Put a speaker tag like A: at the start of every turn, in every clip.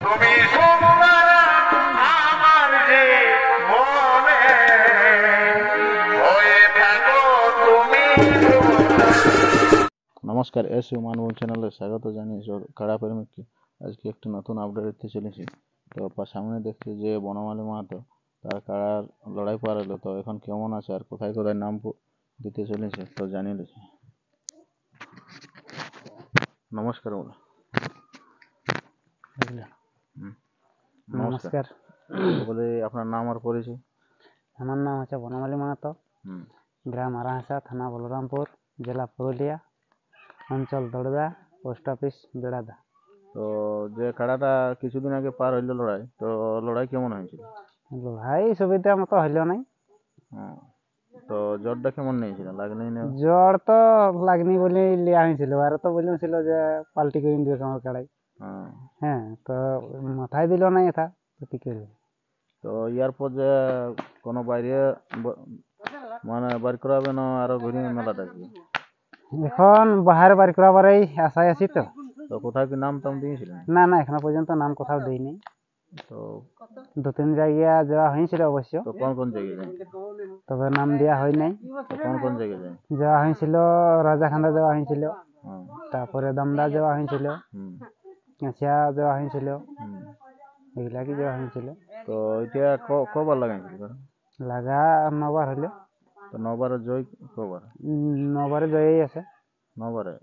A: তুমি সোমবার আমার যে মনে হয়ে থাকো তুমি।
B: নমস্কার, এস মানব চ্যানেলে স্বাগত জানিয়ে কাড়া প্রেমিককে আজকে একটি নতুন আপডেট দিতে চলেছি। তো সামনে দেখছি যে বনমালী মাহাতো তার কাড়ার লড়াই পারলো, তো এখন কেমন আছে আর কোথায় কোথায় নাম দিতে চলেছে তো জানিয়ে দিচ্ছি। নমস্কার বলো।
C: নমস্কার।
B: বলে আপনার নাম আর পরিচয়?
C: আমার নাম হচ্ছে বনমালী মাহাতো, গ্রাম আরাহাসা, থানা বলরামপুর, জেলা পুরুলিয়া, অঞ্চল দড়দা, পোস্ট অফিস বেড়াদা।
B: তো যে কাড়াটা কিছুদিন আগে পার হইলো লড়াই, তো লড়াই কেমন হয়েছিল?
C: লড়াই সুবিধা মতো হইল নাই।
B: তো জ্বরটা কেমন নিয়েছিল? লাগনি না?
C: জ্বর তো লাগনি বলে লিয়া হয়েছিল, আর তো বলেছিল যে পাল্টি করে দিবে আমার কাড়াই। হ্যাঁ, তো মাথায় দিল না এটা, তো কি করবে।
B: তো ইয়ার পর যে কোনো বাইরে মানে বার করাবে না আরো ঘুরিয়ে মেলাটা কি?
C: এখন বাহারে বাড়ি করাবারই আশায় আছি। তো
B: তো কোথাও কি নাম টাম দিয়েছিলেন?
C: না না, এখনো পর্যন্ত নাম কোথাও দিইনি।
B: তো
C: 2-3 জায়গা যাওয়া হয়েছিল অবশ্য।
B: তো কোন কোন জায়গায় যায়?
C: তবে নাম দেওয়া হয় নাই।
B: কোন কোন জায়গায় যায়?
C: যাওয়া হয়েছিল রাজাখান্দা যাওয়া হয়েছিল, তারপরে দমদা যাওয়া হয়েছিল, কাঁচিয়া যাওয়া হয়েছিল, এগুলাকে যাওয়া হয়েছিল।
B: তো এটা কবার লাগাইছিল?
C: লাগা 9বার হইলো।
B: তো 9বারে জয় কবার?
C: 9বারে জয়ই আছে।
B: 9বারে?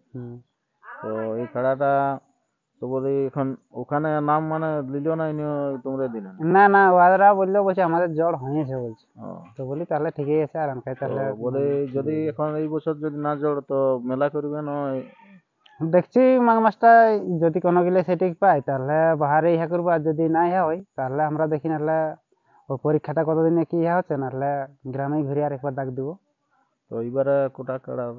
B: তো এই খেলাটা তো বলি এখন ওখানে নাম মানে দিল না, তোমরা দিলে
C: না না, ওরা বললো বলছে আমাদের জ্বর হয়েছে বলছে। তো বলি তাহলে ঠিকই আছে, আর আমাকে তাহলে
B: বলে যদি এখন এই বছর যদি না জ্বর তো মেলা করবে না।
C: দেখছি মাঘ মাসটা যদি কোনো গেলে সেটিক পাই তাহলে বাহারে ইহা করবো, আর যদি না ইহা হয় তাহলে আমরা দেখি, নাহলে ও পরীক্ষাটা কতদিনে কি ইহা হচ্ছে, নাহলে গ্রামে ঘুরে আর একবার ডাক দিব।
B: তো এইবারে কোটা কাড়ার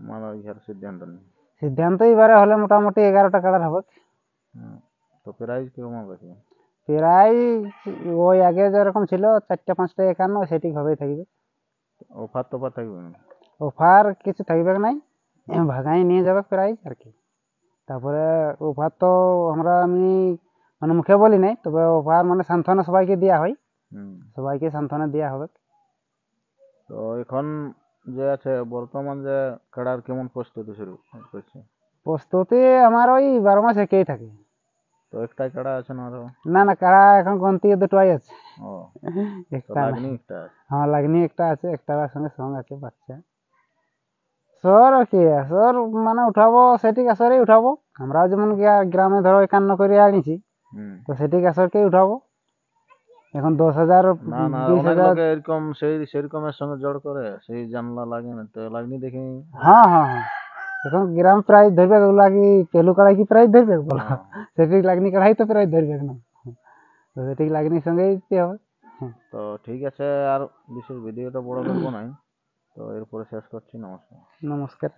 B: মানে ইহার সিদ্ধান্ত নেই?
C: সিদ্ধান্ত এবারে হলে মোটামুটি 11টা কাড়ার হবে।
B: তো প্রাইজ কিরকম হবে?
C: প্রায় ওই আগে যেরকম ছিল 4টা-5টা 51, সেটি হবেই থাকবে।
B: অফার তোফার থাকবে না?
C: অফার কিছু থাকবে নাই, ভাগাই নিয়ে যাবে প্রাইজ আর কি। তারপরে অফার তো আমরা আমি মানে মুখে বলি নাই, তবে অফার মানে সান্ত্বনা সবাইকে দেওয়া হয়, সবাইকে সান্ত্বনা দেওয়া হবে।
B: তো এখন যে আছে বর্তমান যে কাড়ার কেমন প্রস্তুতি শুরু করছে?
C: প্রস্তুতি আমার ওই 12 মাস একেই থাকে।
B: তো একটাই কাড়া আছে না আরো?
C: না না, কাড়া এখন গন্তি দুটোই আছে। একটা
B: লাগনি একটা আছে?
C: হ্যাঁ, লাগনি একটা আছে, একটার সঙ্গে সঙ্গ আছে বাচ্চা। সর কি সর মানে উঠাবো, সেটি আসরেই উঠাবো। আমরাও যেমন গ্রামে ধরো 51 করে আনিছি, তো সেটি আসরকেই উঠাবো। এখন 10,000
B: না না, অনেক লোকে এরকম সেরকমের সঙ্গে জড় করে, সেই জানলা লাগে না তো লাগনি দেখি।
C: হ্যাঁ হ্যাঁ হ্যাঁ, এখন গ্রাম প্রাইজ ধরবে ওগুলা, কি পেলু কড়াই কি প্রাইজ ধরবে বলো? সেটি লাগনি কড়াই তো প্রাইজ ধরবে না, তো সেটি লাগনির সঙ্গেই দিতে হবে।
B: তো ঠিক আছে, আর বিশেষ ভিডিওটা বড় করবো নাই, তো এরপরে শেষ করছি। নমস্কার।
C: নমস্কার।